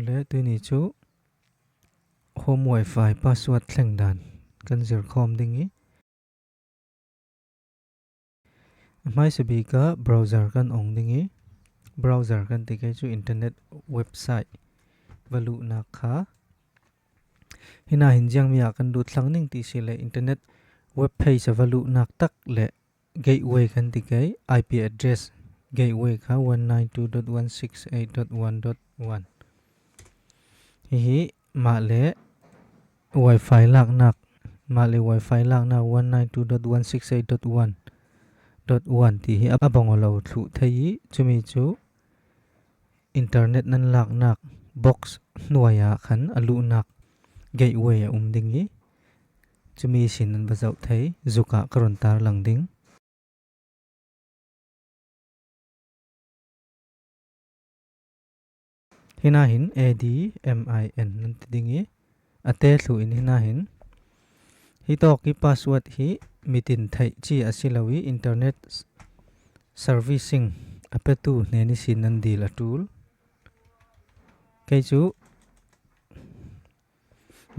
le tu ni chu home wifi password thleng dan kan zir khom dingi mai sabi ka browser kan ong dingi browser kan ti kai chu internet website valu na kha hina hinjang mi kan du thlang ning ti sile internet web page valu nak tak le gateway kan ti kai IP address gateway kha 192.168.1.1 hi ma le wifi lak nak ma le wifi lak na 192.168.1.1 ti hi abang lo thu thei chumi chu internet nan lak nak box nuaya khan alu nak gateway dingi chumi sin an bazau thei zuka karon tar lang ding hina hin admin nan ti dingi ate thu in hina hin hi to ki password hi mitin thai chi asilawi internet servicing apetu neni sin nan dil atul kai chu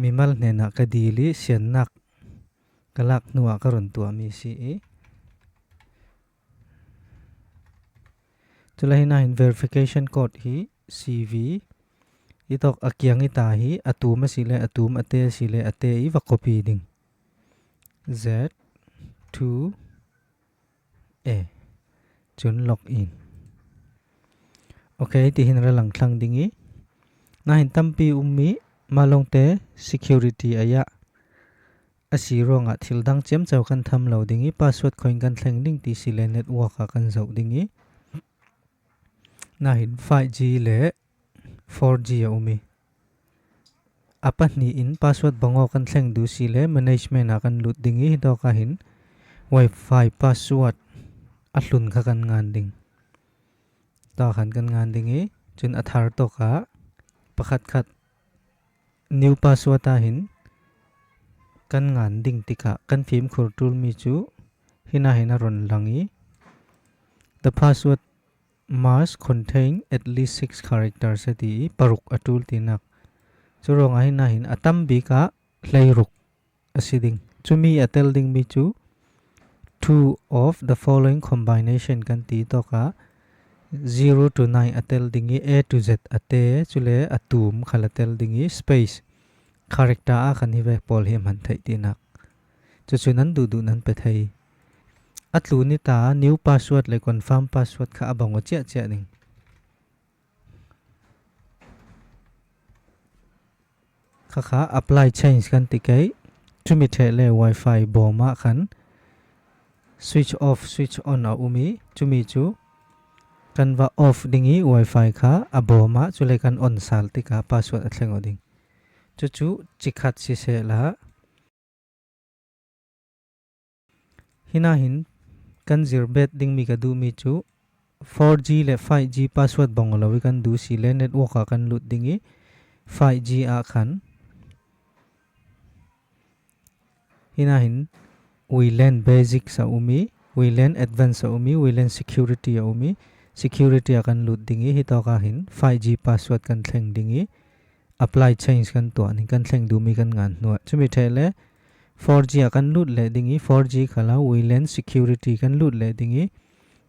mimal nena ka dili sian nak kalak nuwa karon tu mi si chula hina hin verification code hi CV itok akyang ita hi atum sile atum ate sile ate i va copy ding Z2A chun login okay ti hin ra lang thlang dingi na hin tampi ummi malong te security aya asironga thildang chem chaw kan tham lo dingi password coin kan thleng ding ti sile network kan zau dingi na hin 5G le 4G umi apani in password bango kan thleng du sile management akan lut dingi do ka hin wifi password ahlun kha kan ngan ding ta khan kan ngan dingi chun athar to ka pakhat khat new password ta hin kan ngan ding tika kan phim khur tul mi chu hina ron langi the password must contain at least 6 characters ati paruk atul tinak churong hina hin atam bi ka hlairuk asiding chumi atel ding mi chu two of the following combination kan ti to ka 0 to 9 atel dingi A to Z ate chule atum khalatel dingi space character a khan hi ve pol hi man thai tinak chuchunan du nan pe thai atlu ni ta new password le confirm password kha abang che che ning kha apply change kan ti kai chumi thele wifi boma khan switch off switch on a umi chumi chu kan va off dingi wifi kha aboma chule kan on sal tika password athleng oding chu chikhat si se la hina hin kan zirbet ding mi ka du mi chu 4G le 5G password bangolawi kan du si le network ka kan lut dingi 5G a khan hina hin WLAN basic sa umi WLAN advanced sa umi WLAN security a umi security akan lut dingi hito ka hin 5G password kan thleng dingi apply change kan to ani kan thleng du mi kan ngan no chumi thele 4G akan lut le dingi 4G khala WLAN security kan lut le dingi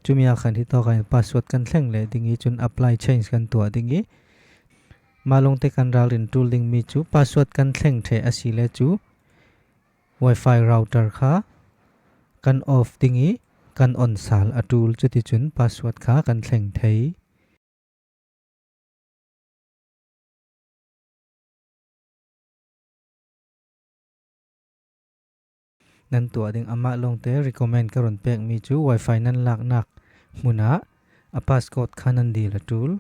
chumi akhan hito ka password kan thleng le dingi chun apply change kan to dingi malong te kan ral in tool ding mi chu password kan thleng the asile chu wifi router kha kan off dingi kan on sal atul chuti chun password kha kan thleng thei nan to ding ama long te recommend karon pek mi chu wifi nan lak nak muna a passcode khanan di la tool